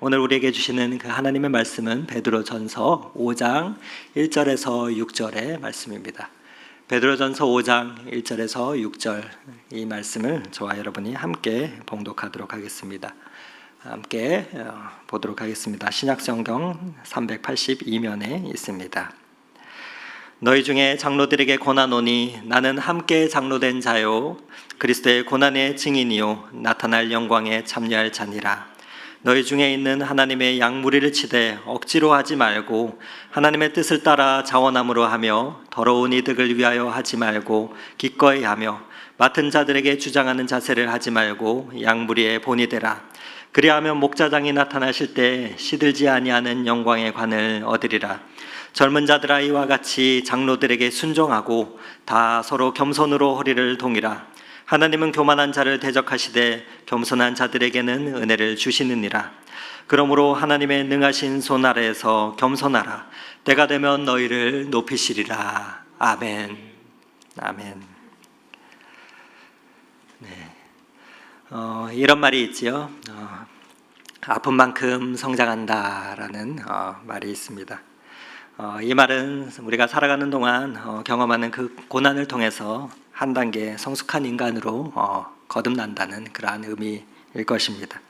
오늘 우리에게 주시는 그 하나님의 말씀은 베드로전서 5장 1절에서 6절의 말씀입니다. 베드로전서 5장 1절에서 6절 이 말씀을 저와 여러분이 함께 봉독하도록 하겠습니다. 함께 보도록 하겠습니다. 신약성경 382면에 있습니다. 너희 중에 장로들에게 권하노니 나는 함께 장로된 자요 그리스도의 고난의 증인이요 나타날 영광에 참여할 자니라. 너희 중에 있는 하나님의 양무리를 치되 억지로 하지 말고 하나님의 뜻을 따라 자원함으로 하며 더러운 이득을 위하여 하지 말고 기꺼이 하며 맡은 자들에게 주장하는 자세를 하지 말고 양무리의 본이 되라. 그리하면 목자장이 나타나실 때 시들지 아니하는 영광의 관을 얻으리라. 젊은 자들아 이와 같이 장로들에게 순종하고 다 서로 겸손으로 허리를 동이라. 하나님은 교만한 자를 대적하시되 겸손한 자들에게는 은혜를 주시느니라. 그러므로 하나님의 능하신 손 아래에서 겸손하라. 때가 되면 너희를 높이시리라. 아멘. 아멘. 네. 이런 말이 있지요. 아픈 만큼 성장한다라는 말이 있습니다. 이 말은 우리가 살아가는 동안 경험하는 그 고난을 통해서 한 단계 성숙한 인간으로 거듭난다는 그러한 의미일 것입니다.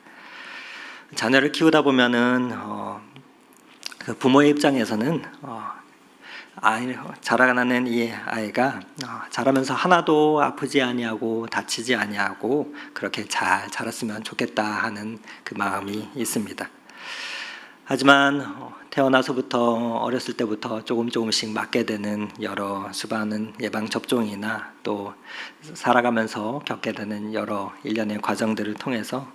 자녀를 키우다 보면은 그 부모의 입장에서는 자라나는 이 아이가 자라면서 하나도 아프지 아니하고 다치지 아니하고 그렇게 잘 자랐으면 좋겠다 하는 그 마음이 있습니다. 하지만 태어나서부터 어렸을 때부터 조금씩 맞게 되는 여러 수많은 예방 접종이나 또 살아가면서 겪게 되는 여러 일련의 과정들을 통해서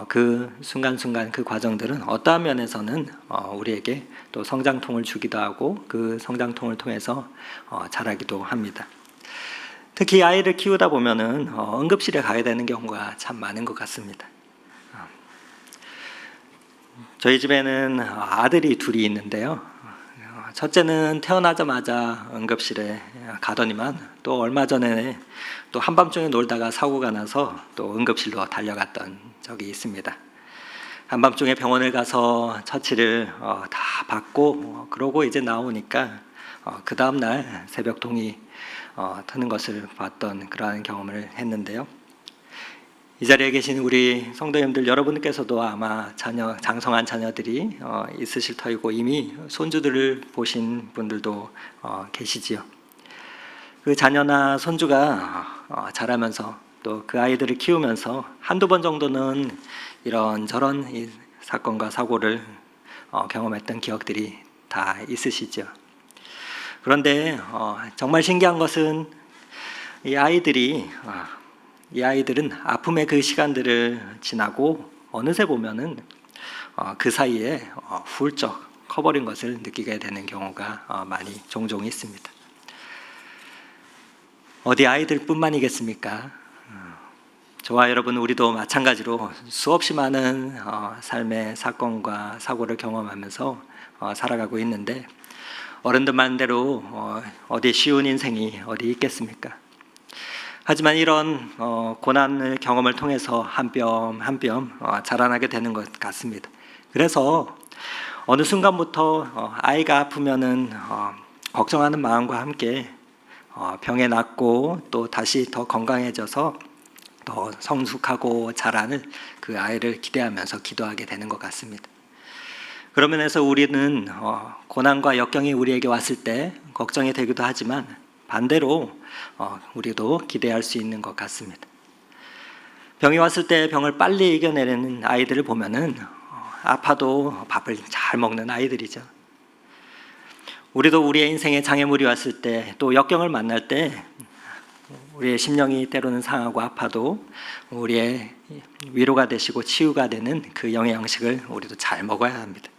그 순간순간 그 과정들은 어떠한 면에서는 우리에게 또 성장통을 주기도 하고 그 성장통을 통해서 자라기도 합니다. 특히 아이를 키우다 보면은 응급실에 가야 되는 경우가 참 많은 것 같습니다. 저희 집에는 아들이 둘이 있는데요. 첫째는 태어나자마자 응급실에 가더니만 또 얼마 전에 또 한밤중에 놀다가 사고가 나서 또 응급실로 달려갔던 적이 있습니다. 한밤중에 병원을 가서 처치를 다 받고 그러고 이제 나오니까 그 다음날 새벽동이 트는 것을 봤던 그러한 경험을 했는데요. 이 자리에 계신 우리 성도님들 여러분께서도 아마 장성한 자녀들이 있으실 터이고 이미 손주들을 보신 분들도 계시지요. 그 자녀나 손주가 자라면서 또 그 아이들을 키우면서 한두 번 정도는 이런저런 이 사건과 사고를 경험했던 기억들이 다 있으시죠. 그런데 정말 신기한 것은 이 아이들은 아픔의 그 시간들을 지나고 어느새 보면은 그 사이에 훌쩍 커버린 것을 느끼게 되는 경우가 많이 종종 있습니다. 어디 아이들뿐만이겠습니까? 저와 여러분 우리도 마찬가지로 수없이 많은 삶의 사건과 사고를 경험하면서 살아가고 있는데 어른들만대로 어디 쉬운 인생이 어디 있겠습니까? 하지만 이런 고난의 경험을 통해서 한 뼘 한 뼘 자라나게 되는 것 같습니다. 그래서 어느 순간부터 아이가 아프면은 걱정하는 마음과 함께 병에 낫고 또 다시 더 건강해져서 더 성숙하고 자라는 그 아이를 기대하면서 기도하게 되는 것 같습니다. 그런 면에서 우리는 고난과 역경이 우리에게 왔을 때 걱정이 되기도 하지만 반대로 우리도 기대할 수 있는 것 같습니다. 병이 왔을 때 병을 빨리 이겨내는 아이들을 보면은 아파도 밥을 잘 먹는 아이들이죠. 우리도 우리의 인생에 장애물이 왔을 때 또 역경을 만날 때 우리의 심령이 때로는 상하고 아파도 우리의 위로가 되시고 치유가 되는 그 영양식을 우리도 잘 먹어야 합니다.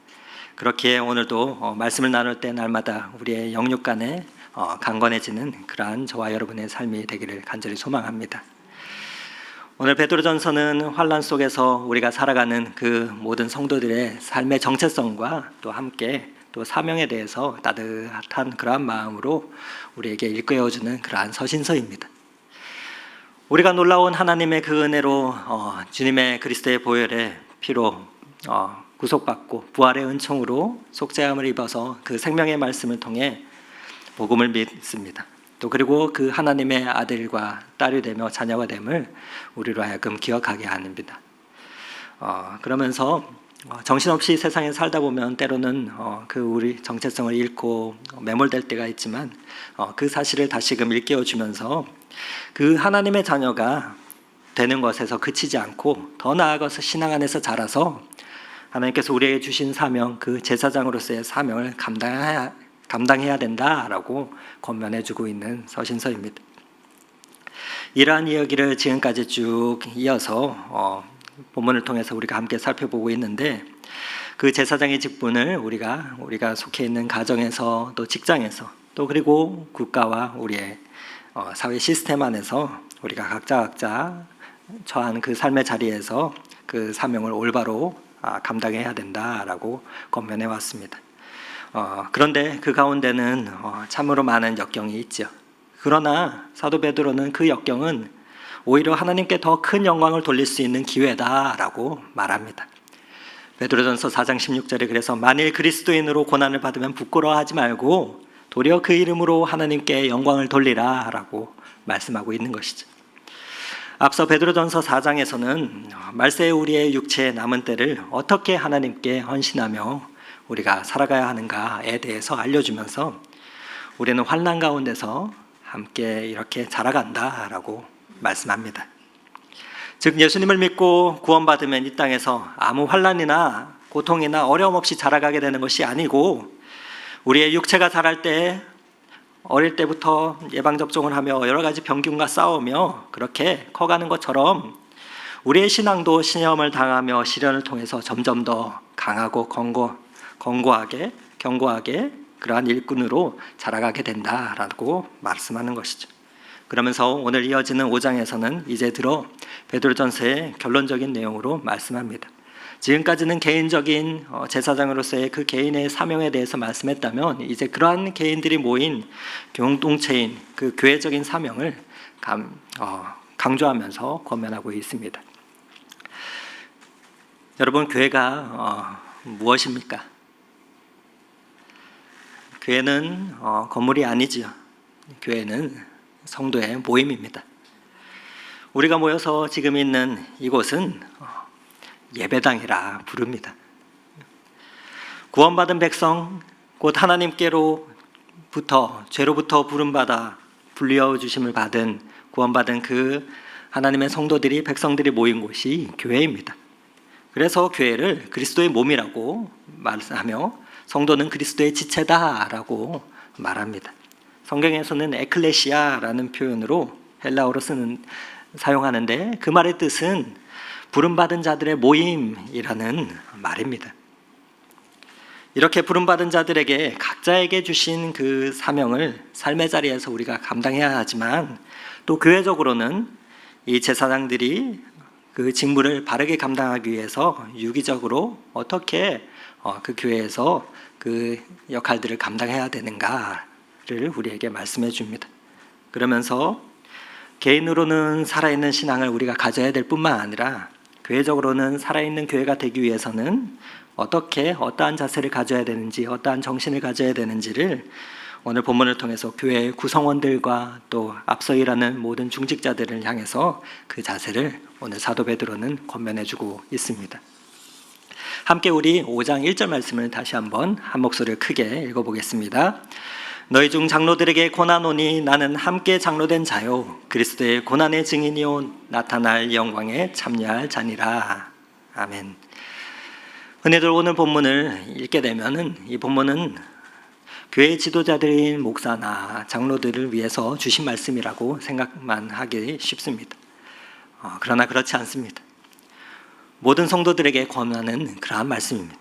그렇게 오늘도 말씀을 나눌 때 날마다 우리의 영육간에 강건해지는 그러한 저와 여러분의 삶이 되기를 간절히 소망합니다. 오늘 베드로전서는 환난 속에서 우리가 살아가는 그 모든 성도들의 삶의 정체성과 또 함께 또 사명에 대해서 따뜻한 그러한 마음으로 우리에게 일깨워주는 그러한 서신서입니다. 우리가 놀라운 하나님의 그 은혜로 주님의 그리스도의 보혈의 피로 구속받고 부활의 은총으로 속죄함을 입어서 그 생명의 말씀을 통해 복음을 믿습니다. 또 그리고 그 하나님의 아들과 딸이 되며 자녀가 됨을 우리로 하여금 기억하게 합니다. 그러면서 정신없이 세상에 살다 보면 때로는 그 우리 정체성을 잃고 매몰될 때가 있지만 그 사실을 다시금 일깨워주면서 그 하나님의 자녀가 되는 것에서 그치지 않고 더 나아가서 신앙 안에서 자라서 하나님께서 우리에게 주신 사명, 그 제사장으로서의 사명을 감당해야 된다라고 권면해주고 있는 서신서입니다. 이러한 이야기를 지금까지 쭉 이어서 본문을 통해서 우리가 함께 살펴보고 있는데 그 제사장의 직분을 우리가 속해 있는 가정에서 또 직장에서 또 그리고 국가와 우리의 사회 시스템 안에서 우리가 각자 처한 그 삶의 자리에서 그 사명을 올바로 감당해야 된다라고 권면해 왔습니다. 그런데 그 가운데는 참으로 많은 역경이 있죠. 그러나 사도 베드로는 그 역경은 오히려 하나님께 더 큰 영광을 돌릴 수 있는 기회다라고 말합니다. 베드로전서 4장 16절에 그래서 만일 그리스도인으로 고난을 받으면 부끄러워하지 말고 도리어 그 이름으로 하나님께 영광을 돌리라라고 말씀하고 있는 것이죠. 앞서 베드로전서 4장에서는 말세의 우리의 육체의 남은 때를 어떻게 하나님께 헌신하며 우리가 살아가야 하는가에 대해서 알려주면서 우리는 환난 가운데서 함께 이렇게 자라간다라고 말씀합니다. 즉 예수님을 믿고 구원받으면 이 땅에서 아무 환난이나 고통이나 어려움 없이 자라가게 되는 것이 아니고 우리의 육체가 자랄 때 어릴 때부터 예방접종을 하며 여러 가지 병균과 싸우며 그렇게 커가는 것처럼 우리의 신앙도 시험을 당하며 시련을 통해서 점점 더 강하고 견고하게 그러한 일꾼으로 자라가게 된다라고 말씀하는 것이죠. 그러면서 오늘 이어지는 5장에서는 이제 들어 베드로전서의 결론적인 내용으로 말씀합니다. 지금까지는 개인적인 제사장으로서의 그 개인의 사명에 대해서 말씀했다면 이제 그러한 개인들이 모인 공동체인 그 교회적인 사명을 강조하면서 권면하고 있습니다. 여러분, 교회가 무엇입니까? 교회는 건물이 아니지요. 교회는 성도의 모임입니다. 우리가 모여서 지금 있는 이곳은 예배당이라 부릅니다. 구원받은 백성, 곧 하나님께로부터 죄로부터 부름받아 불려주심을 받은 구원받은 그 하나님의 성도들이 백성들이 모인 곳이 교회입니다. 그래서 교회를 그리스도의 몸이라고 말하며 성도는 그리스도의 지체다라고 말합니다. 성경에서는 에클레시아라는 표현으로 헬라어로 사용하는데 그 말의 뜻은 부름받은 자들의 모임이라는 말입니다. 이렇게 부름받은 자들에게 각자에게 주신 그 사명을 삶의 자리에서 우리가 감당해야 하지만 또 교회적으로는 이 제사장들이 그 직무를 바르게 감당하기 위해서 유기적으로 어떻게 그 교회에서 그 역할들을 감당해야 되는가를 우리에게 말씀해 줍니다. 그러면서 개인으로는 살아있는 신앙을 우리가 가져야 될 뿐만 아니라 교회적으로는 살아있는 교회가 되기 위해서는 어떠한 자세를 가져야 되는지, 어떠한 정신을 가져야 되는지를 오늘 본문을 통해서 교회의 구성원들과 또 앞서 일하는 모든 중직자들을 향해서 그 자세를 오늘 사도 베드로는 권면해주고 있습니다. 함께 우리 5장 1절 말씀을 다시 한번 한 목소리를 크게 읽어보겠습니다. 너희 중 장로들에게 고난오니 나는 함께 장로된 자요 그리스도의 고난의 증인이요 나타날 영광에 참여할 자니라. 아멘. 흔히들 오늘 본문을 읽게 되면은 이 본문은 교회 지도자들인 목사나 장로들을 위해서 주신 말씀이라고 생각만 하기 쉽습니다. 그러나 그렇지 않습니다. 모든 성도들에게 권하는 그러한 말씀입니다.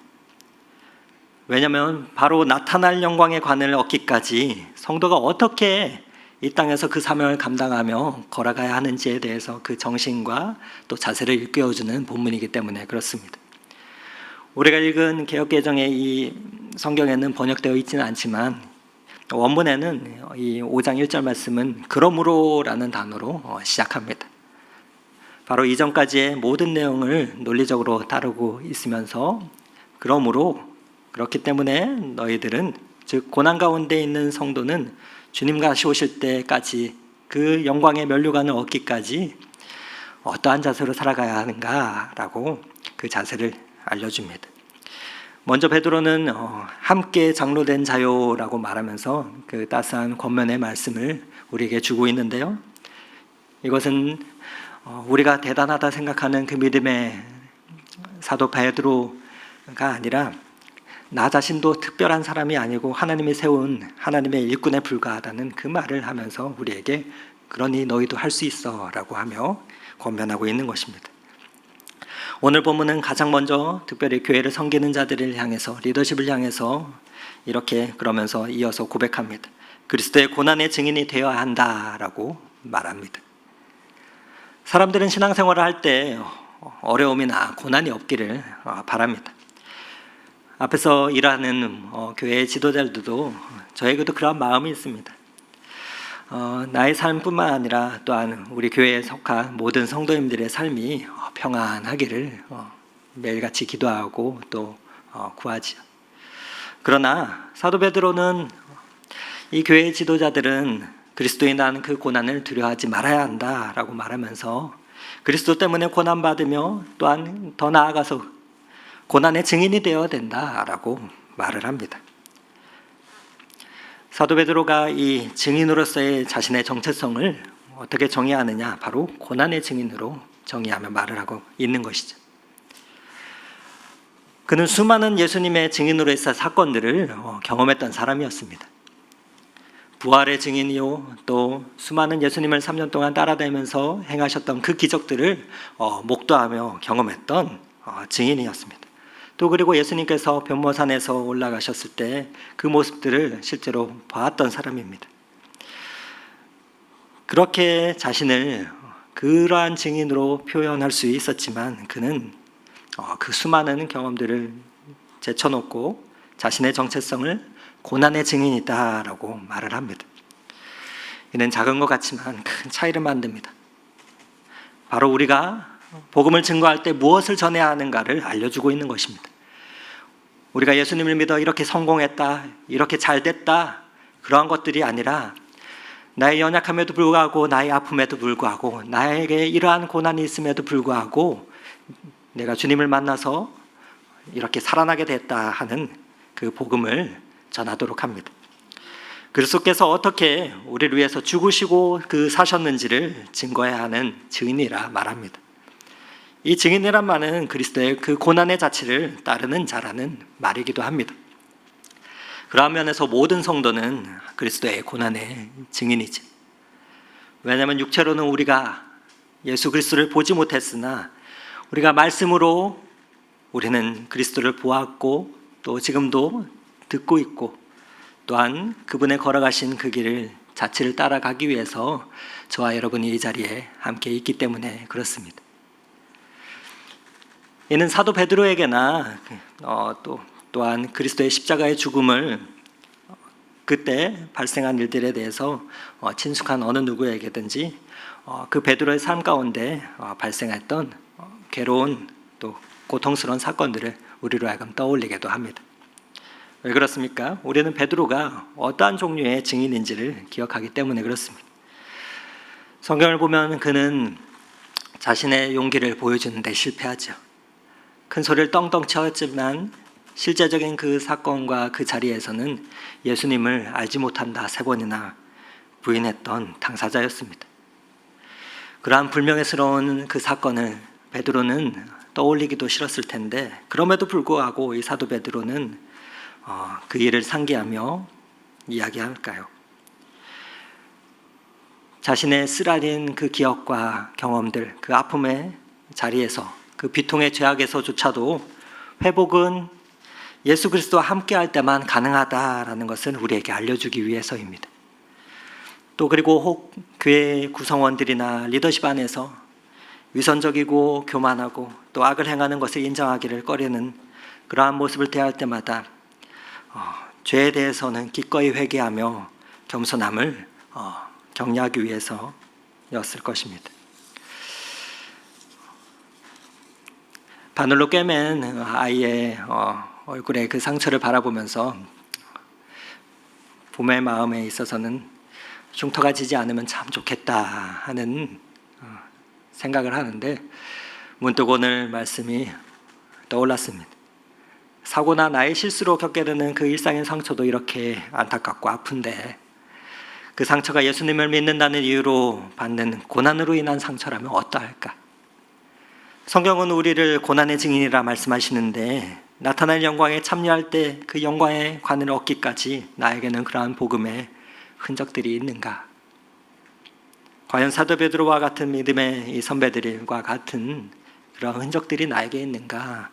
왜냐하면 바로 나타날 영광의 관을 얻기까지 성도가 어떻게 이 땅에서 그 사명을 감당하며 걸어가야 하는지에 대해서 그 정신과 또 자세를 일깨워주는 본문이기 때문에 그렇습니다. 우리가 읽은 개역개정의 이 성경에는 번역되어 있지는 않지만 원문에는 이 5장 1절 말씀은 그러므로라는 단어로 시작합니다. 바로 이전까지의 모든 내용을 논리적으로 다루고 있으면서 그러므로 그렇기 때문에 너희들은 즉 고난 가운데 있는 성도는 주님 다시 오실 때까지 그 영광의 면류관을 얻기까지 어떠한 자세로 살아가야 하는가라고 그 자세를 알려줍니다. 먼저 베드로는 함께 장로된 자요라고 말하면서 그 따스한 권면의 말씀을 우리에게 주고 있는데요. 이것은 우리가 대단하다 생각하는 그 믿음의 사도 베드로가 아니라 나 자신도 특별한 사람이 아니고 하나님이 세운 하나님의 일꾼에 불과하다는 그 말을 하면서 우리에게 그러니 너희도 할 수 있어 라고 하며 권면하고 있는 것입니다. 오늘 본문은 가장 먼저 특별히 교회를 섬기는 자들을 향해서 리더십을 향해서 이렇게 그러면서 이어서 고백합니다. 그리스도의 고난의 증인이 되어야 한다라고 말합니다. 사람들은 신앙생활을 할 때 어려움이나 고난이 없기를 바랍니다. 앞에서 일하는 교회의 지도자들도 저에게도 그런 마음이 있습니다. 나의 삶뿐만 아니라 또한 우리 교회에 속한 모든 성도님들의 삶이 평안하기를 매일같이 기도하고 또 구하지요. 그러나 사도 베드로는 이 교회의 지도자들은 그리스도에 대한 그 고난을 두려워하지 말아야 한다라고 말하면서 그리스도 때문에 고난받으며 또한 더 나아가서 고난의 증인이 되어야 된다라고 말을 합니다. 사도 베드로가 이 증인으로서의 자신의 정체성을 어떻게 정의하느냐, 바로 고난의 증인으로 정의하며 말을 하고 있는 것이죠. 그는 수많은 예수님의 증인으로서의 사건들을 경험했던 사람이었습니다. 부활의 증인이요, 또 수많은 예수님을 3년 동안 따라다니면서 행하셨던 그 기적들을 목도하며 경험했던 증인이었습니다. 또 그리고 예수님께서 변모산에서 올라가셨을 때 그 모습들을 실제로 봤던 사람입니다. 그렇게 자신을 그러한 증인으로 표현할 수 있었지만 그는 그 수많은 경험들을 제쳐놓고 자신의 정체성을 고난의 증인이다라고 말을 합니다. 이는 작은 것 같지만 큰 차이를 만듭니다. 바로 우리가 복음을 증거할 때 무엇을 전해야 하는가를 알려주고 있는 것입니다. 우리가 예수님을 믿어 이렇게 성공했다, 이렇게 잘 됐다, 그러한 것들이 아니라 나의 연약함에도 불구하고 나의 아픔에도 불구하고 나에게 이러한 고난이 있음에도 불구하고 내가 주님을 만나서 이렇게 살아나게 됐다 하는 그 복음을 전하도록 합니다. 그리스도께서 어떻게 우리를 위해서 죽으시고 그 사셨는지를 증거해야 하는 증인이라 말합니다. 이 증인이란 말은 그리스도의 그 고난의 자체를 따르는 자라는 말이기도 합니다. 그러한 면에서 모든 성도는 그리스도의 고난의 증인이지. 왜냐하면 육체로는 우리가 예수 그리스도를 보지 못했으나 우리가 말씀으로 우리는 그리스도를 보았고 또 지금도 듣고 있고 또한 그분의 걸어가신 그 길을 자체를 따라가기 위해서 저와 여러분이 이 자리에 함께 있기 때문에 그렇습니다. 이는 사도 베드로에게나 또한 그리스도의 십자가의 죽음을 그때 발생한 일들에 대해서 친숙한 어느 누구에게든지 그 베드로의 삶 가운데 발생했던 괴로운 또 고통스러운 사건들을 우리로 하여금 떠올리게도 합니다. 왜 그렇습니까? 우리는 베드로가 어떠한 종류의 증인인지를 기억하기 때문에 그렇습니다. 성경을 보면 그는 자신의 용기를 보여주는 데 실패하죠. 큰 소리를 떵떵 쳤지만 실제적인 그 사건과 그 자리에서는 예수님을 알지 못한다 3번이나 부인했던 당사자였습니다. 그러한 불명예스러운 그 사건을 베드로는 떠올리기도 싫었을 텐데 그럼에도 불구하고 이 사도 베드로는 그 일을 상기하며 이야기할까요? 자신의 쓰라린 그 기억과 경험들, 그 아픔의 자리에서 그 비통의 죄악에서조차도 회복은 예수 그리스도와 함께할 때만 가능하다라는 것을 우리에게 알려주기 위해서입니다. 또 그리고 혹 교회 구성원들이나 리더십 안에서 위선적이고 교만하고 또 악을 행하는 것을 인정하기를 꺼리는 그러한 모습을 대할 때마다 죄에 대해서는 기꺼이 회개하며 겸손함을 격려하기 위해서였을 것입니다. 바늘로 꿰맨 아이의 얼굴에 그 상처를 바라보면서 부모의 마음에 있어서는 흉터가 지지 않으면 참 좋겠다 하는 생각을 하는데, 문득 오늘 말씀이 떠올랐습니다. 사고나 나의 실수로 겪게 되는 그 일상의 상처도 이렇게 안타깝고 아픈데, 그 상처가 예수님을 믿는다는 이유로 받는 고난으로 인한 상처라면 어떠할까? 성경은 우리를 고난의 증인이라 말씀하시는데, 나타날 영광에 참여할 때 그 영광의 관을 얻기까지 나에게는 그러한 복음의 흔적들이 있는가? 과연 사도 베드로와 같은 믿음의 이 선배들과 같은 그런 흔적들이 나에게 있는가?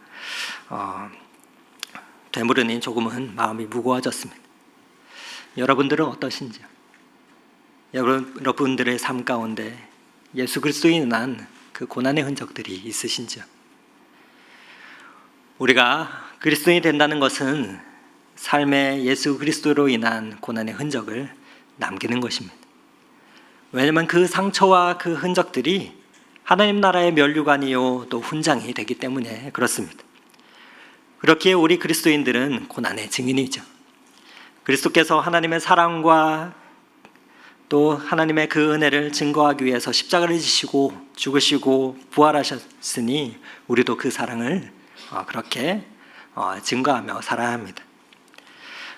되물으니 조금은 마음이 무거워졌습니다. 여러분들은 어떠신지요? 여러분들의 삶 가운데 예수 그리스도로 인한 그 고난의 흔적들이 있으신지요? 우리가 그리스도인이 된다는 것은 삶에 예수 그리스도로 인한 고난의 흔적을 남기는 것입니다. 왜냐하면 그 상처와 그 흔적들이 하나님 나라의 면류관이요 또 훈장이 되기 때문에 그렇습니다. 그렇기에 우리 그리스도인들은 고난의 증인이죠. 그리스도께서 하나님의 사랑과 또 하나님의 그 은혜를 증거하기 위해서 십자가를 지시고 죽으시고 부활하셨으니 우리도 그 사랑을 그렇게 증거하며 살아야 합니다.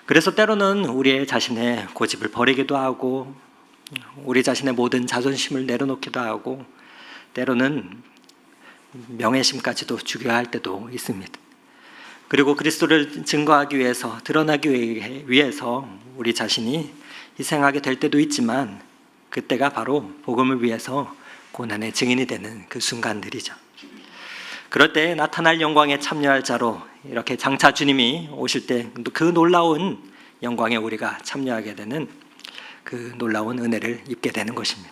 그래서 때로는 우리의 자신의 고집을 버리기도 하고, 우리 자신의 모든 자존심을 내려놓기도 하고, 때로는 명예심까지도 죽여야 할 때도 있습니다. 그리고 그리스도를 증거하기 위해서, 드러나기 위해서 우리 자신이 희생하게 될 때도 있지만, 그때가 바로 복음을 위해서 고난의 증인이 되는 그 순간들이죠. 그럴 때 나타날 영광에 참여할 자로 이렇게 장차 주님이 오실 때 그 놀라운 영광에 우리가 참여하게 되는 그 놀라운 은혜를 입게 되는 것입니다.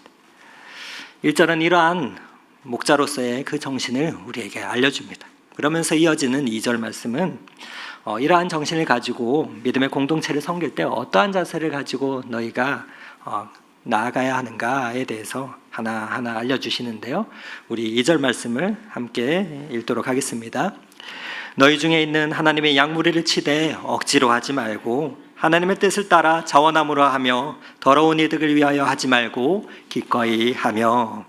1절은 이러한 목자로서의 그 정신을 우리에게 알려줍니다. 그러면서 이어지는 2절 말씀은 이러한 정신을 가지고 믿음의 공동체를 섬길 때 어떠한 자세를 가지고 너희가 나아가야 하는가에 대해서 하나하나 알려주시는데요. 우리 2절 말씀을 함께 읽도록 하겠습니다. 너희 중에 있는 하나님의 양무리를 치되 억지로 하지 말고 하나님의 뜻을 따라 자원함으로 하며 더러운 이득을 위하여 하지 말고 기꺼이 하며.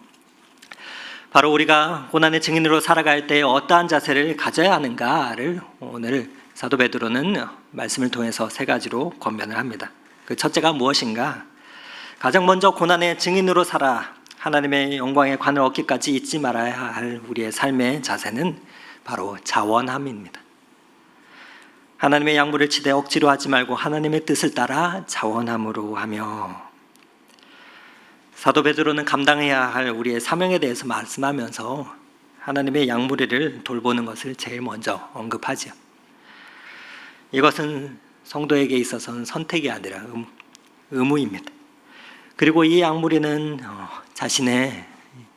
바로 우리가 고난의 증인으로 살아갈 때 어떠한 자세를 가져야 하는가를 오늘 사도 베드로는 말씀을 통해서 세 가지로 권면을 합니다. 그 첫째가 무엇인가? 가장 먼저 고난의 증인으로 살아 하나님의 영광의 관을 얻기까지 잊지 말아야 할 우리의 삶의 자세는 바로 자원함입니다. 하나님의 양무를 치되 억지로 하지 말고 하나님의 뜻을 따라 자원함으로 하며. 사도 베드로는 감당해야 할 우리의 사명에 대해서 말씀하면서 하나님의 양무리를 돌보는 것을 제일 먼저 언급하죠. 이것은 성도에게 있어서는 선택이 아니라 의무입니다. 그리고 이 양무리는 자신의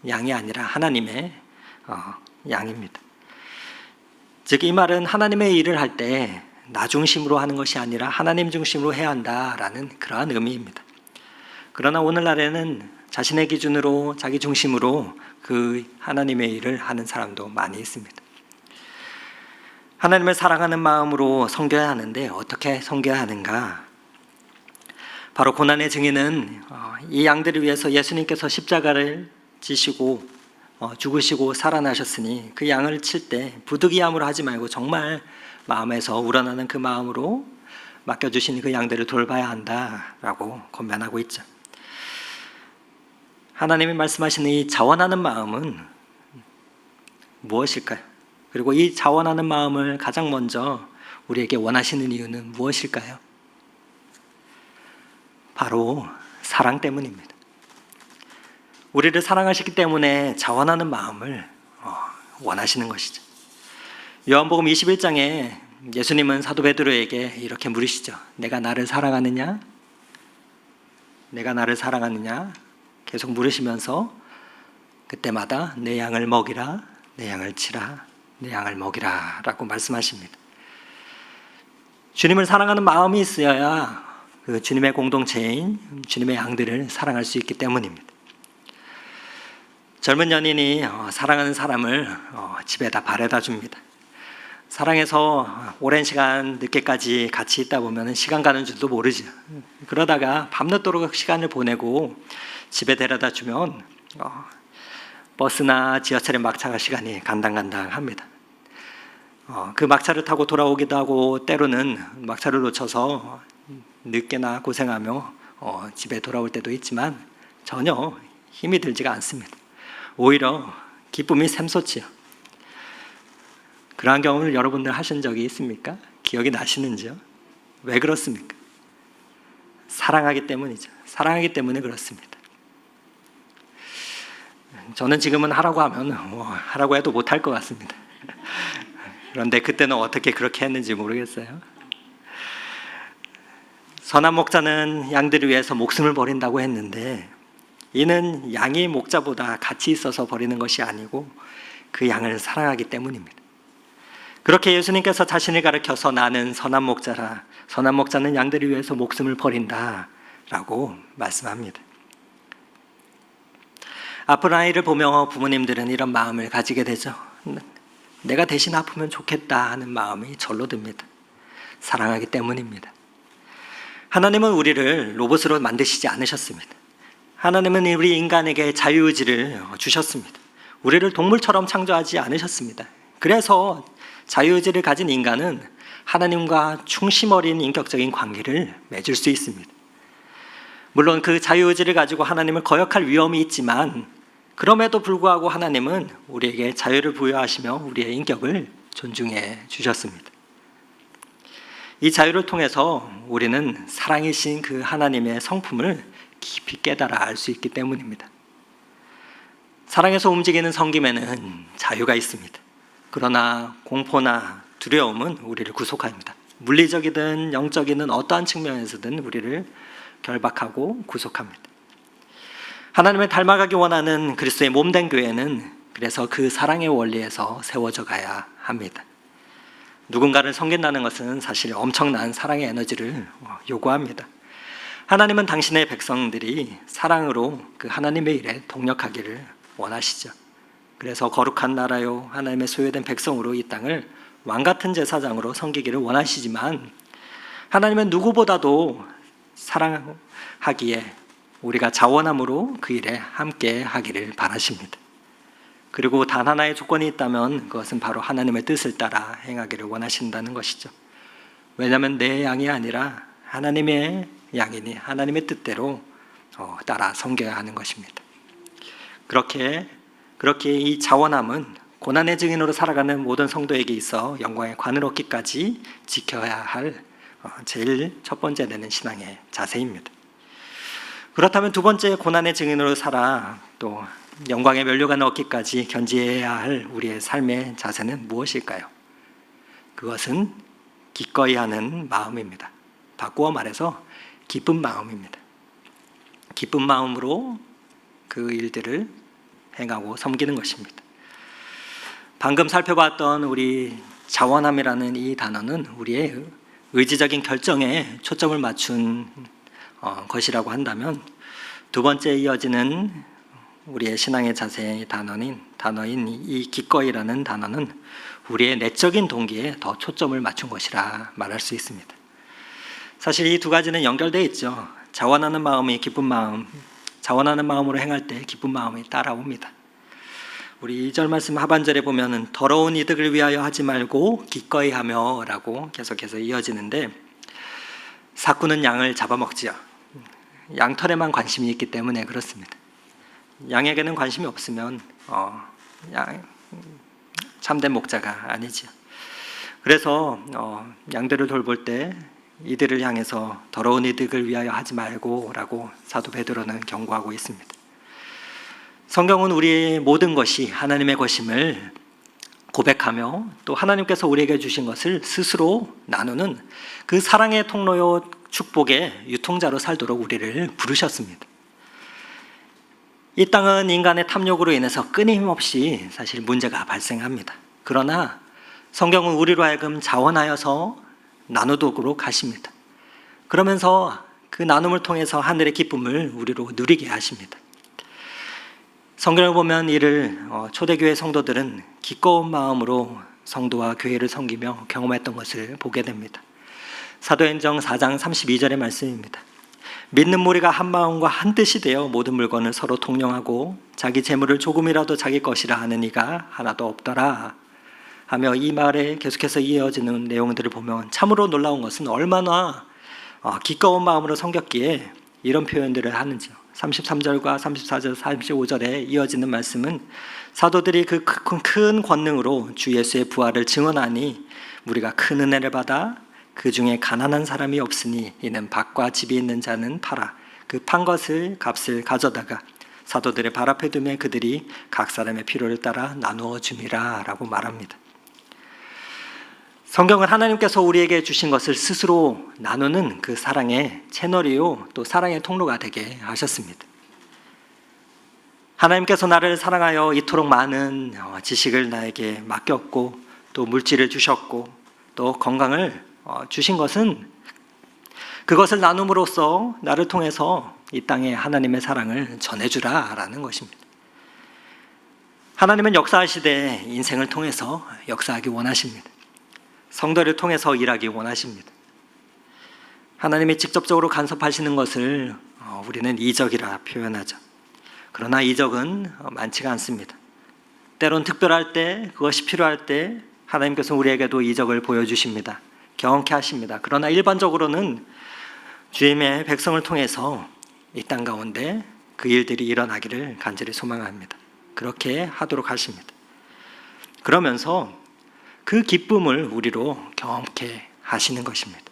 양이 아니라 하나님의 양입니다. 즉 이 말은 하나님의 일을 할 때 나 중심으로 하는 것이 아니라 하나님 중심으로 해야 한다라는 그러한 의미입니다. 그러나 오늘날에는 자신의 기준으로 자기 중심으로 그 하나님의 일을 하는 사람도 많이 있습니다. 하나님을 사랑하는 마음으로 섬겨야 하는데 어떻게 섬겨야 하는가? 바로 고난의 증인은 이 양들을 위해서 예수님께서 십자가를 지시고 죽으시고 살아나셨으니 그 양을 칠 때 부득이함으로 하지 말고 정말 마음에서 우러나는 그 마음으로 맡겨주신 그 양들을 돌봐야 한다라고 권면하고 있죠. 하나님이 말씀하시는 이 자원하는 마음은 무엇일까요? 그리고 이 자원하는 마음을 가장 먼저 우리에게 원하시는 이유는 무엇일까요? 바로 사랑 때문입니다. 우리를 사랑하시기 때문에 자원하는 마음을 원하시는 것이죠. 요한복음 21장에 예수님은 사도 베드로에게 이렇게 물으시죠. 내가 나를 사랑하느냐? 내가 나를 사랑하느냐? 계속 물으시면서 그때마다 내 양을 먹이라, 내 양을 치라, 내 양을 먹이라 라고 말씀하십니다. 주님을 사랑하는 마음이 있어야 그 주님의 공동체인 주님의 양들을 사랑할 수 있기 때문입니다. 젊은 연인이 사랑하는 사람을 집에다 바래다 줍니다. 사랑해서 오랜 시간 늦게까지 같이 있다 보면 시간 가는 줄도 모르죠. 그러다가 밤늦도록 시간을 보내고 집에 데려다 주면 버스나 지하철의 막차 시간이 간당간당합니다. 그 막차를 타고 돌아오기도 하고 때로는 막차를 놓쳐서 늦게나 고생하며 집에 돌아올 때도 있지만 전혀 힘이 들지가 않습니다. 오히려 기쁨이 샘솟지요. 그러한 경험을 여러분들 하신 적이 있습니까? 기억이 나시는지요? 왜 그렇습니까? 사랑하기 때문이죠. 사랑하기 때문에 그렇습니다. 저는 지금은 하라고 하면 하라고 해도 못할 것 같습니다. 그런데 그때는 어떻게 그렇게 했는지 모르겠어요. 선한 목자는 양들을 위해서 목숨을 버린다고 했는데 이는 양이 목자보다 가치 있어서 버리는 것이 아니고 그 양을 사랑하기 때문입니다. 그렇게 예수님께서 자신을 가리켜서 나는 선한 목자라, 선한 목자는 양들을 위해서 목숨을 버린다 라고 말씀합니다. 아픈 아이를 보며 부모님들은 이런 마음을 가지게 되죠. 내가 대신 아프면 좋겠다 하는 마음이 절로 듭니다. 사랑하기 때문입니다. 하나님은 우리를 로봇으로 만드시지 않으셨습니다. 하나님은 우리 인간에게 자유의지를 주셨습니다. 우리를 동물처럼 창조하지 않으셨습니다. 그래서 자유의지를 가진 인간은 하나님과 충심 어린 인격적인 관계를 맺을 수 있습니다. 물론 그 자유의지를 가지고 하나님을 거역할 위험이 있지만 그럼에도 불구하고 하나님은 우리에게 자유를 부여하시며 우리의 인격을 존중해 주셨습니다. 이 자유를 통해서 우리는 사랑이신 그 하나님의 성품을 깊이 깨달아 알 수 있기 때문입니다. 사랑에서 움직이는 섬김에는 자유가 있습니다. 그러나 공포나 두려움은 우리를 구속합니다. 물리적이든 영적이든 어떠한 측면에서든 우리를 결박하고 구속합니다. 하나님을 닮아가기 원하는 그리스도의 몸된 교회는 그래서 그 사랑의 원리에서 세워져 가야 합니다. 누군가를 섬긴다는 것은 사실 엄청난 사랑의 에너지를 요구합니다. 하나님은 당신의 백성들이 사랑으로 그 하나님의 일에 동력하기를 원하시죠. 그래서 거룩한 나라요 하나님의 소유된 백성으로 이 땅을 왕같은 제사장으로 섬기기를 원하시지만 하나님은 누구보다도 사랑하기에 우리가 자원함으로 그 일에 함께 하기를 바라십니다. 그리고 단 하나의 조건이 있다면 그것은 바로 하나님의 뜻을 따라 행하기를 원하신다는 것이죠. 왜냐하면 내 양이 아니라 하나님의 양이니 하나님의 뜻대로 따라 섬겨야 하는 것입니다. 그렇게 이 자원함은 고난의 증인으로 살아가는 모든 성도에게 있어 영광의 관을 얻기까지 지켜야 할 제일 첫 번째 되는 신앙의 자세입니다. 그렇다면 두 번째 고난의 증인으로 살아 또 영광의 면류관을 얻기까지 견지해야 할 우리의 삶의 자세는 무엇일까요? 그것은 기꺼이 하는 마음입니다. 바꾸어 말해서 기쁜 마음입니다. 기쁜 마음으로 그 일들을 행하고 섬기는 것입니다. 방금 살펴봤던 우리 자원함이라는 이 단어는 우리의 의지적인 결정에 초점을 맞춘 것이라고 한다면 두 번째 이어지는 우리의 신앙의 자세의 단어인 이 기꺼이라는 단어는 우리의 내적인 동기에 더 초점을 맞춘 것이라 말할 수 있습니다. 사실 이 두 가지는 연결되어 있죠. 자원하는 마음이 기쁜 마음, 자원하는 마음으로 행할 때 기쁜 마음이 따라옵니다. 우리 2절 말씀 하반절에 보면은 더러운 이득을 위하여 하지 말고 기꺼이 하며 라고 계속해서 이어지는데 사꾼은 양을 잡아먹지요. 양털에만 관심이 있기 때문에 그렇습니다. 양에게는 관심이 없으면 참된 목자가 아니죠. 그래서 양들을 돌볼 때 이들을 향해서 더러운 이득을 위하여 하지 말고 라고 사도 베드로는 경고하고 있습니다. 성경은 우리의 모든 것이 하나님의 것임을 고백하며 또 하나님께서 우리에게 주신 것을 스스로 나누는 그 사랑의 통로요 축복의 유통자로 살도록 우리를 부르셨습니다. 이 땅은 인간의 탐욕으로 인해서 끊임없이 사실 문제가 발생합니다. 그러나 성경은 우리로 하여금 자원하여서 나누도록 하십니다. 그러면서 그 나눔을 통해서 하늘의 기쁨을 우리로 누리게 하십니다. 성경을 보면 이를 초대교회 성도들은 기꺼운 마음으로 성도와 교회를 섬기며 경험했던 것을 보게 됩니다. 사도행전 4장 32절의 말씀입니다. 믿는 무리가 한 마음과 한 뜻이 되어 모든 물건을 서로 통용하고 자기 재물을 조금이라도 자기 것이라 하는 이가 하나도 없더라 하며 이 말에 계속해서 이어지는 내용들을 보면 참으로 놀라운 것은 얼마나 기꺼운 마음으로 섬겼기에 이런 표현들을 하는지요. 33절과 34절, 35절에 이어지는 말씀은 사도들이 그 큰 권능으로 주 예수의 부활을 증언하니 우리가 큰 은혜를 받아 그 중에 가난한 사람이 없으니 이는 밭과 집이 있는 자는 팔아 그 판 것을 값을 가져다가 사도들의 발 앞에 두매 그들이 각 사람의 필요를 따라 나누어 줌이라 라고 말합니다. 성경은 하나님께서 우리에게 주신 것을 스스로 나누는 그 사랑의 채널이요 또 사랑의 통로가 되게 하셨습니다. 하나님께서 나를 사랑하여 이토록 많은 지식을 나에게 맡겼고 또 물질을 주셨고 또 건강을 주신 것은 그것을 나눔으로써 나를 통해서 이 땅에 하나님의 사랑을 전해주라 라는 것입니다. 하나님은 역사하시되 인생을 통해서 역사하기 원하십니다. 성도를 통해서 일하기 원하십니다. 하나님이 직접적으로 간섭하시는 것을 우리는 이적이라 표현하죠. 그러나 이적은 많지가 않습니다. 때론 특별할 때, 그것이 필요할 때 하나님께서 우리에게도 이적을 보여주십니다. 경험케 하십니다. 그러나 일반적으로는 주님의 백성을 통해서 이 땅 가운데 그 일들이 일어나기를 간절히 소망합니다. 그렇게 하도록 하십니다. 그러면서 그 기쁨을 우리로 경험케 하시는 것입니다.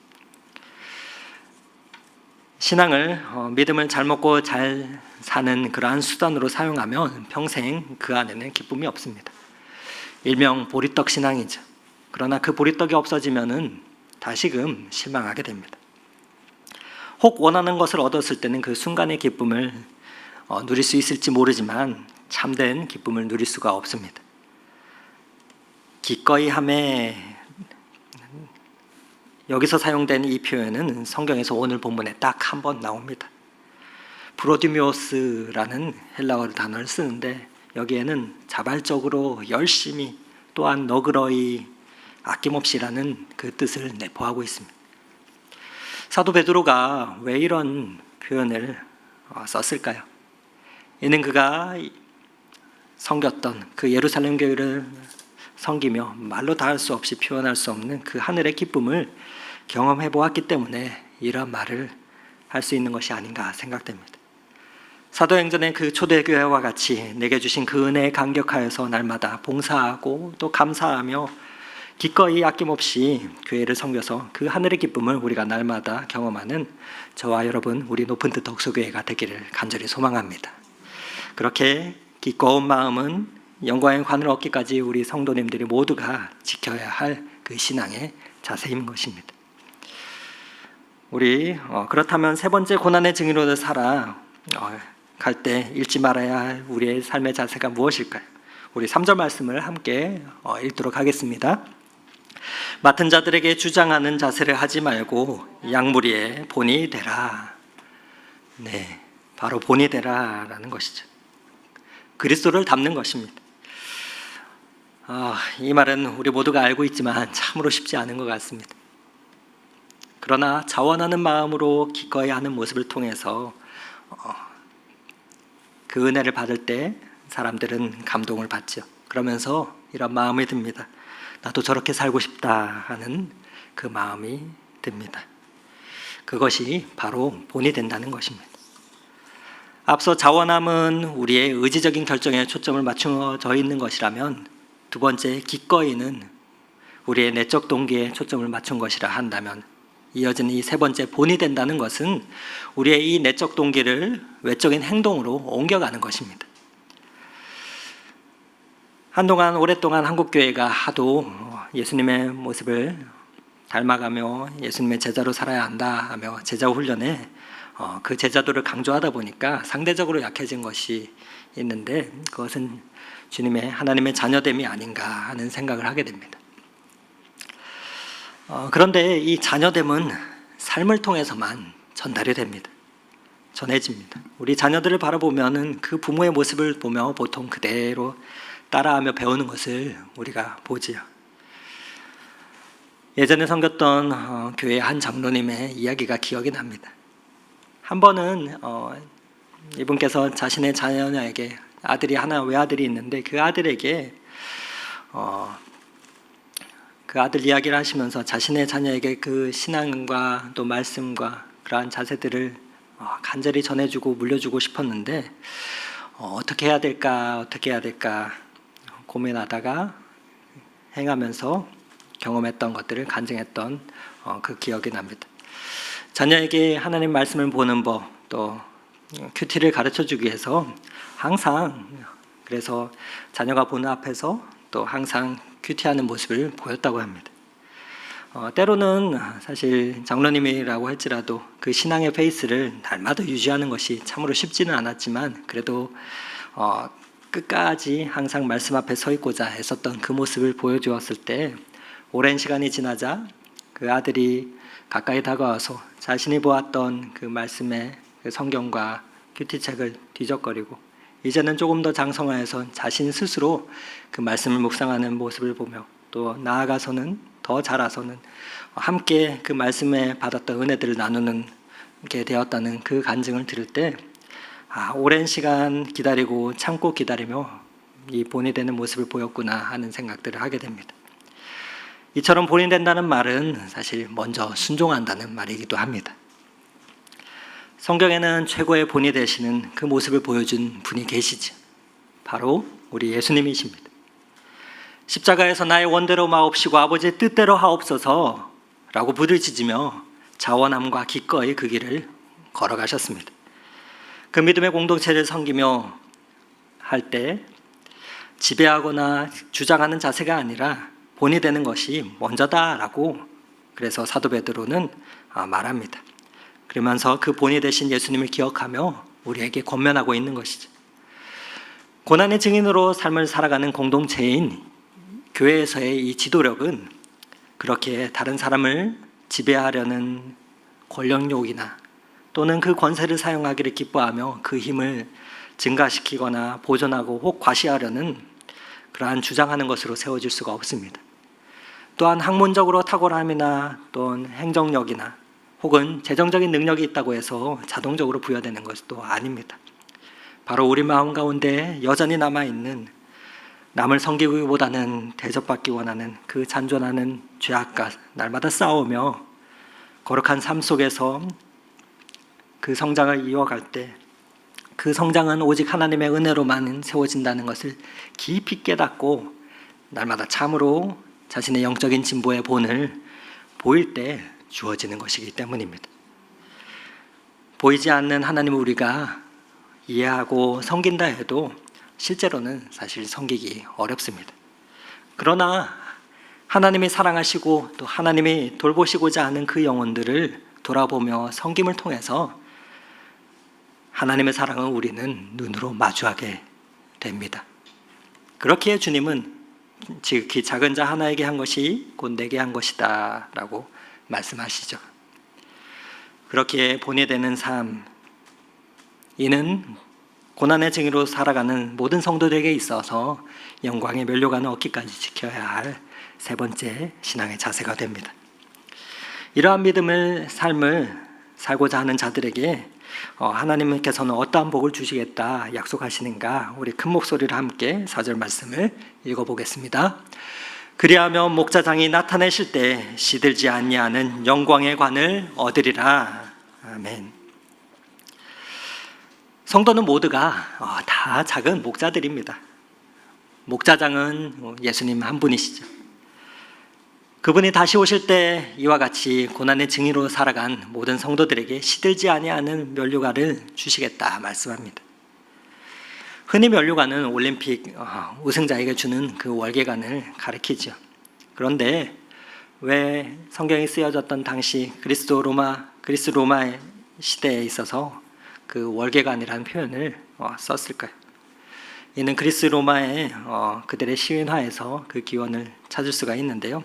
신앙을 믿음을 잘 먹고 잘 사는 그러한 수단으로 사용하면 평생 그 안에는 기쁨이 없습니다. 일명 보리떡 신앙이죠. 그러나 그 보리떡이 없어지면은 다시금 실망하게 됩니다. 혹 원하는 것을 얻었을 때는 그 순간의 기쁨을 누릴 수 있을지 모르지만 참된 기쁨을 누릴 수가 없습니다. 기꺼이 함에 여기서 사용된 이 표현은 성경에서 오늘 본문에 딱 한 번 나옵니다. 프로디미오스라는 헬라어 단어를 쓰는데 여기에는 자발적으로 열심히 또한 너그러이 아낌없이라는 그 뜻을 내포하고 있습니다. 사도 베드로가 왜 이런 표현을 썼을까요? 이는 그가 섬겼던 그 예루살렘 교회를 섬기며 말로 다 할 수 없이 표현할 수 없는 그 하늘의 기쁨을 경험해 보았기 때문에 이런 말을 할 수 있는 것이 아닌가 생각됩니다. 사도행전의 그 초대교회와 같이 내게 주신 그 은혜에 감격하여서 날마다 봉사하고 또 감사하며 기꺼이 아낌없이 교회를 섬겨서 그 하늘의 기쁨을 우리가 날마다 경험하는 저와 여러분 우리 높은 뜻 덕소교회가 되기를 간절히 소망합니다. 그렇게 기꺼운 마음은 영광의 관을 얻기까지 우리 성도님들이 모두가 지켜야 할 그 신앙의 자세인 것입니다. 우리 그렇다면 세 번째 고난의 증인으로 살아갈 때 잃지 말아야 할 우리의 삶의 자세가 무엇일까요? 우리 3절 말씀을 함께 읽도록 하겠습니다. 맡은 자들에게 주장하는 자세를 하지 말고 양무리의 본이 되라. 네, 바로 본이 되라라는 것이죠. 그리스도를 닮는 것입니다. 이 말은 우리 모두가 알고 있지만 참으로 쉽지 않은 것 같습니다. 그러나 자원하는 마음으로 기꺼이 하는 모습을 통해서 그 은혜를 받을 때 사람들은 감동을 받죠. 그러면서 이런 마음이 듭니다. 나도 저렇게 살고 싶다 하는 그 마음이 듭니다. 그것이 바로 본이 된다는 것입니다. 앞서 자원함은 우리의 의지적인 결정에 초점을 맞춰져 있는 것이라면 두 번째 기꺼이는 우리의 내적 동기에 초점을 맞춘 것이라 한다면 이어지는 이 세 번째 본이 된다는 것은 우리의 이 내적 동기를 외적인 행동으로 옮겨가는 것입니다. 한동안 오랫동안 한국교회가 하도 예수님의 모습을 닮아가며 예수님의 제자로 살아야 한다 하며 제자 훈련에 그 제자도를 강조하다 보니까 상대적으로 약해진 것이 있는데 그것은 주님의 하나님의 자녀됨이 아닌가 하는 생각을 하게 됩니다. 그런데 이 자녀됨은 삶을 통해서만 전달이 됩니다. 전해집니다. 우리 자녀들을 바라보면은 그 부모의 모습을 보며 보통 그대로 따라하며 배우는 것을 우리가 보지요. 예전에 섬겼던 교회 한 장로님의 이야기가 기억이 납니다. 한 번은 이분께서 자신의 자녀에게 아들이 하나 외아들이 있는데 그 아들에게 그 아들 이야기를 하시면서 자신의 자녀에게 그 신앙과 또 말씀과 그러한 자세들을 간절히 전해주고 물려주고 싶었는데 어떻게 해야 될까 고민하다가 행하면서 경험했던 것들을 간증했던 그 기억이 납니다. 자녀에게 하나님 말씀을 보는 법, 또 큐티를 가르쳐주기 위해서 항상 그래서 자녀가 보는 앞에서 또 항상 큐티하는 모습을 보였다고 합니다. 때로는 사실 장로님이라고 할지라도 그 신앙의 페이스를 날마다 유지하는 것이 참으로 쉽지는 않았지만 그래도 끝까지 항상 말씀 앞에 서 있고자 했었던 그 모습을 보여주었을 때 오랜 시간이 지나자 그 아들이 가까이 다가와서 자신이 보았던 그 말씀의 그 성경과 큐티책을 뒤적거리고 이제는 조금 더 장성하여서 자신 스스로 그 말씀을 묵상하는 모습을 보며 또 나아가서는 더 자라서는 함께 그 말씀에 받았던 은혜들을 나누는 게 되었다는 그 간증을 들을 때 오랜 시간 기다리고 참고 기다리며 이 본이 되는 모습을 보였구나 하는 생각들을 하게 됩니다. 이처럼 본이 된다는 말은 사실 먼저 순종한다는 말이기도 합니다. 성경에는 최고의 본이 되시는 그 모습을 보여준 분이 계시죠. 바로 우리 예수님이십니다. 십자가에서 나의 원대로 마옵시고 아버지의 뜻대로 하옵소서 라고 부르짖으며 자원함과 기꺼이 그 길을 걸어가셨습니다. 그 믿음의 공동체를 섬기며 할 때 지배하거나 주장하는 자세가 아니라 본이 되는 것이 먼저다라고 그래서 사도 베드로는 말합니다. 그러면서 그 본이 되신 예수님을 기억하며 우리에게 권면하고 있는 것이죠. 고난의 증인으로 삶을 살아가는 공동체인 교회에서의 이 지도력은 그렇게 다른 사람을 지배하려는 권력욕이나 또는 그 권세를 사용하기를 기뻐하며 그 힘을 증가시키거나 보존하고 혹 과시하려는 그러한 주장하는 것으로 세워질 수가 없습니다. 또한 학문적으로 탁월함이나 또는 행정력이나 혹은 재정적인 능력이 있다고 해서 자동적으로 부여되는 것도 아닙니다. 바로 우리 마음 가운데 여전히 남아있는 남을 섬기기보다는 대접받기 원하는 그 잔존하는 죄악과 날마다 싸우며 거룩한 삶 속에서 그 성장을 이어갈 때 그 성장은 오직 하나님의 은혜로만 세워진다는 것을 깊이 깨닫고 날마다 참으로 자신의 영적인 진보의 본을 보일 때 주어지는 것이기 때문입니다. 보이지 않는 하나님을 우리가 이해하고 섬긴다 해도 실제로는 사실 섬기기 어렵습니다. 그러나 하나님이 사랑하시고 또 하나님이 돌보시고자 하는 그 영혼들을 돌아보며 섬김을 통해서 하나님의 사랑을 우리는 눈으로 마주하게 됩니다. 그렇기에 주님은 지극히 작은 자 하나에게 한 것이 곧 내게 한 것이다 라고 말씀하시죠. 그렇기에 본이 되는 삶, 이는 고난의 증인으로 살아가는 모든 성도들에게 있어서 영광의 면류관을 얻기까지 지켜야 할 세 번째 신앙의 자세가 됩니다. 이러한 믿음의 삶을 살고자 하는 자들에게 하나님께서는 어떠한 복을 주시겠다 약속하시는가, 우리 큰 목소리로 함께 4절 말씀을 읽어보겠습니다. 그리하면 목자장이 나타내실 때 시들지 아니하는 영광의 관을 얻으리라. 아멘. 성도는 모두가 다 작은 목자들입니다. 목자장은 예수님 한 분이시죠. 그분이 다시 오실 때 이와 같이 고난의 증인으로 살아간 모든 성도들에게 시들지 아니하는 면류관을 주시겠다 말씀합니다. 흔히 면류관은 올림픽 우승자에게 주는 그 월계관을 가리키죠. 그런데 왜 성경이 쓰여졌던 당시 그리스 로마 시대에 있어서 그 월계관이라는 표현을 썼을까요? 이는 그리스 로마의 그들의 시민화에서 그 기원을 찾을 수가 있는데요.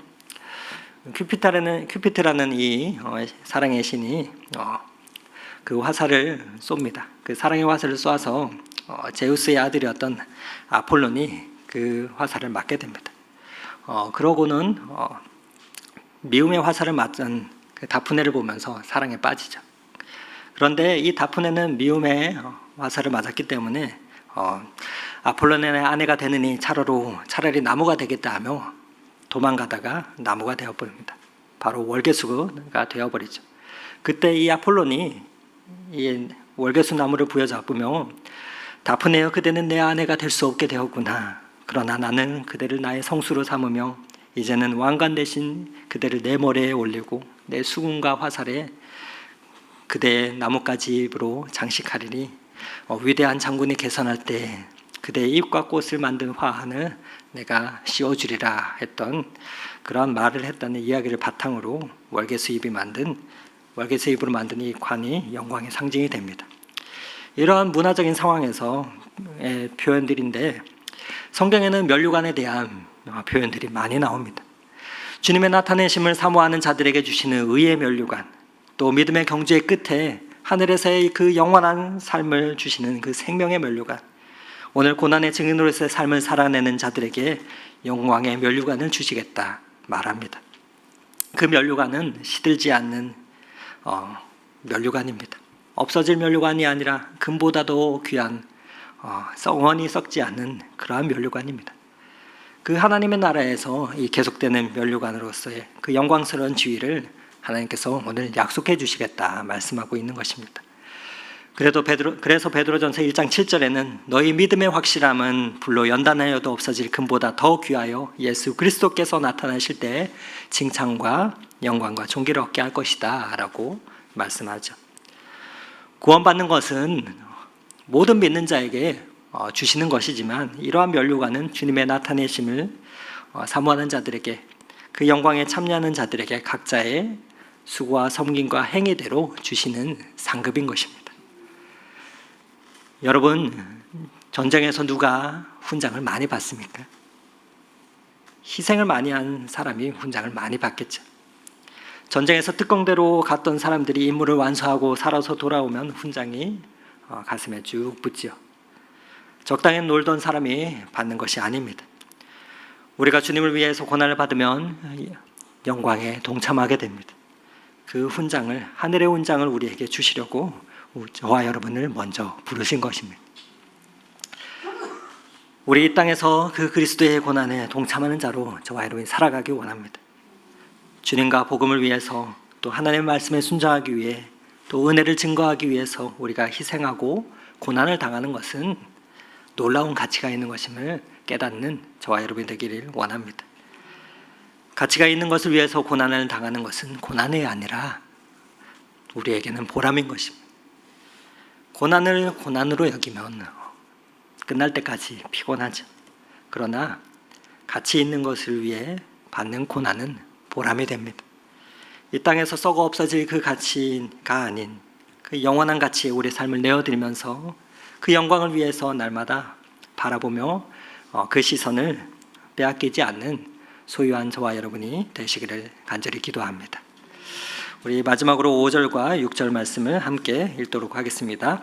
큐피트라는 이 사랑의 신이 그 화살을 쏩니다. 그 사랑의 화살을 쏘아서 제우스의 아들이었던 아폴론이 그 화살을 맞게 됩니다. 그러고는 미움의 화살을 맞은 그 다프네를 보면서 사랑에 빠지죠. 그런데 이 다프네는 미움의 화살을 맞았기 때문에 아폴론의 아내가 되느니 차라리 나무가 되겠다 하며 도망가다가 나무가 되어버립니다. 바로 월계수가 되어버리죠. 그때 이 아폴론이 이 월계수 나무를 부여잡으며 다프네여 그대는 내 아내가 될 수 없게 되었구나. 그러나 나는 그대를 나의 성수로 삼으며 이제는 왕관 대신 그대를 내 머리에 올리고 내 수군과 화살에 그대의 나뭇가지로 장식하리니 위대한 장군이 개선할 때 그대의 입과 꽃을 만든 화환을 내가 씌워주리라 했던 그런 말을 했다는 이야기를 바탕으로 월계수입으로 만든 이 관이 영광의 상징이 됩니다. 이러한 문화적인 상황에서의 표현들인데 성경에는 면류관에 대한 표현들이 많이 나옵니다. 주님의 나타내심을 사모하는 자들에게 주시는 의의 면류관, 또 믿음의 경주의 끝에 하늘에서의 그 영원한 삶을 주시는 그 생명의 면류관, 오늘 고난의 증인으로서의 삶을 살아내는 자들에게 영광의 면류관을 주시겠다 말합니다. 그 면류관은 시들지 않는 면류관입니다. 없어질 면류관이 아니라 금보다도 귀한 영원히 썩지 않는 그러한 면류관입니다. 그 하나님의 나라에서 이 계속되는 면류관으로서의 그 영광스러운 지위를 하나님께서 오늘 약속해 주시겠다 말씀하고 있는 것입니다. 그래서 베드로전서 1장 7절에는 너희 믿음의 확실함은 불로 연단하여도 없어질 금보다 더 귀하여 예수 그리스도께서 나타나실 때 칭찬과 영광과 존귀를 얻게 할 것이다 라고 말씀하죠. 구원받는 것은 모든 믿는 자에게 주시는 것이지만 이러한 면류관은 주님의 나타내심을 사모하는 자들에게 그 영광에 참여하는 자들에게 각자의 수고와 섬김과 행위대로 주시는 상급인 것입니다. 여러분, 전쟁에서 누가 훈장을 많이 받습니까? 희생을 많이 한 사람이 훈장을 많이 받겠죠. 전쟁에서 특공대로 갔던 사람들이 임무를 완수하고 살아서 돌아오면 훈장이 가슴에 쭉 붙지요. 적당히 놀던 사람이 받는 것이 아닙니다. 우리가 주님을 위해서 고난을 받으면 영광에 동참하게 됩니다. 그 훈장을, 하늘의 훈장을 우리에게 주시려고 저와 여러분을 먼저 부르신 것입니다. 우리 이 땅에서 그 그리스도의 고난에 동참하는 자로 저와 여러분이 살아가기 원합니다. 주님과 복음을 위해서, 또 하나님의 말씀에 순종하기 위해, 또 은혜를 증거하기 위해서 우리가 희생하고 고난을 당하는 것은 놀라운 가치가 있는 것임을 깨닫는 저와 여러분이 되기를 원합니다. 가치가 있는 것을 위해서 고난을 당하는 것은 고난이 아니라 우리에게는 보람인 것입니다. 고난을 고난으로 여기면 끝날 때까지 피곤하죠. 그러나 가치 있는 것을 위해 받는 고난은 보람이 됩니다. 이 땅에서 썩어 없어질 그 가치가 아닌 그 영원한 가치에 우리 삶을 내어드리면서 그 영광을 위해서 날마다 바라보며 그 시선을 빼앗기지 않는 소유한 저와 여러분이 되시기를 간절히 기도합니다. 우리 마지막으로 5절과 6절 말씀을 함께 읽도록 하겠습니다.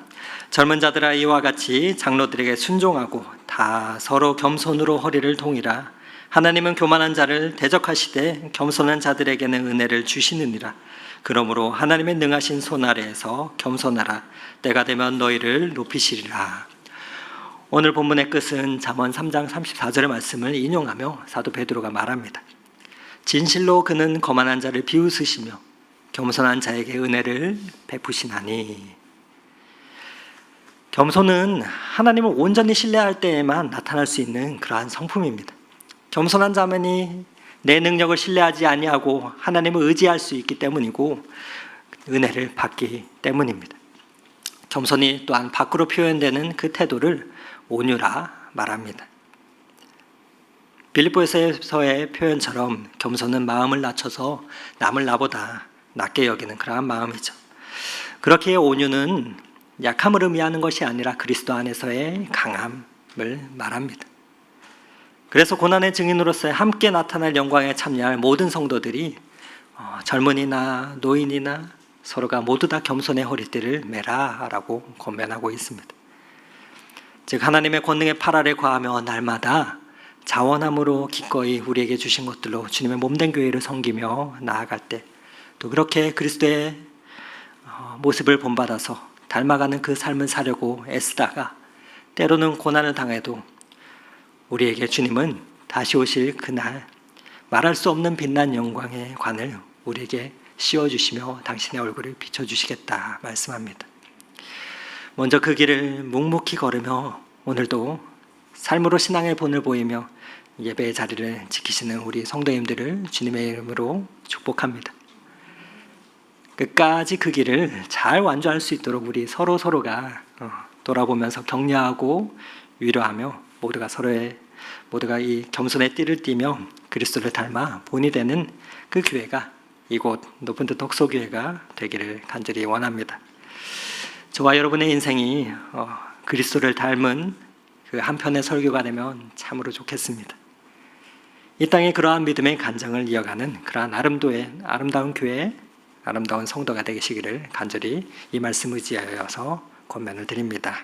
젊은 자들아 이와 같이 장로들에게 순종하고 다 서로 겸손으로 허리를 동이라. 하나님은 교만한 자를 대적하시되 겸손한 자들에게는 은혜를 주시느니라. 그러므로 하나님의 능하신 손 아래에서 겸손하라. 때가 되면 너희를 높이시리라. 오늘 본문의 끝은 잠언 3장 34절의 말씀을 인용하며 사도 베드로가 말합니다. 진실로 그는 거만한 자를 비웃으시며 겸손한 자에게 은혜를 베푸시나니. 겸손은 하나님을 온전히 신뢰할 때에만 나타날 수 있는 그러한 성품입니다. 겸손한 자만이 내 능력을 신뢰하지 아니하고 하나님을 의지할 수 있기 때문이고 은혜를 받기 때문입니다. 겸손이 또한 밖으로 표현되는 그 태도를 온유라 말합니다. 빌립보서의 표현처럼 겸손은 마음을 낮춰서 남을 나보다 낮게 여기는 그러한 마음이죠. 그렇기에 온유는 약함을 의미하는 것이 아니라 그리스도 안에서의 강함을 말합니다. 그래서 고난의 증인으로서 함께 나타날 영광에 참여할 모든 성도들이 젊은이나 노인이나 서로가 모두 다 겸손의 허리띠를 매라라고 권면하고 있습니다. 즉 하나님의 권능의 팔 아래 거하며 날마다 자원함으로 기꺼이 우리에게 주신 것들로 주님의 몸된 교회를 섬기며 나아갈 때, 또 그렇게 그리스도의 모습을 본받아서 닮아가는 그 삶을 사려고 애쓰다가 때로는 고난을 당해도 우리에게 주님은 다시 오실 그날 말할 수 없는 빛난 영광의 관을 우리에게 씌워주시며 당신의 얼굴을 비춰주시겠다 말씀합니다. 먼저 그 길을 묵묵히 걸으며 오늘도 삶으로 신앙의 본을 보이며 예배의 자리를 지키시는 우리 성도님들을 주님의 이름으로 축복합니다. 끝까지 그 길을 잘 완주할 수 있도록 우리 서로가 돌아보면서 격려하고 위로하며 모두가 이 겸손의 띠를 띠며 그리스도를 닮아 본이 되는 그 교회가 이곳 높은 듯 덕소교회가 되기를 간절히 원합니다. 저와 여러분의 인생이 그리스도를 닮은 그 한편의 설교가 되면 참으로 좋겠습니다. 이 땅에 그러한 믿음의 간증을 이어가는 그러한 아름다운 교회, 아름다운 성도가 되시기를 간절히 이 말씀 의지하여서 권면을 드립니다.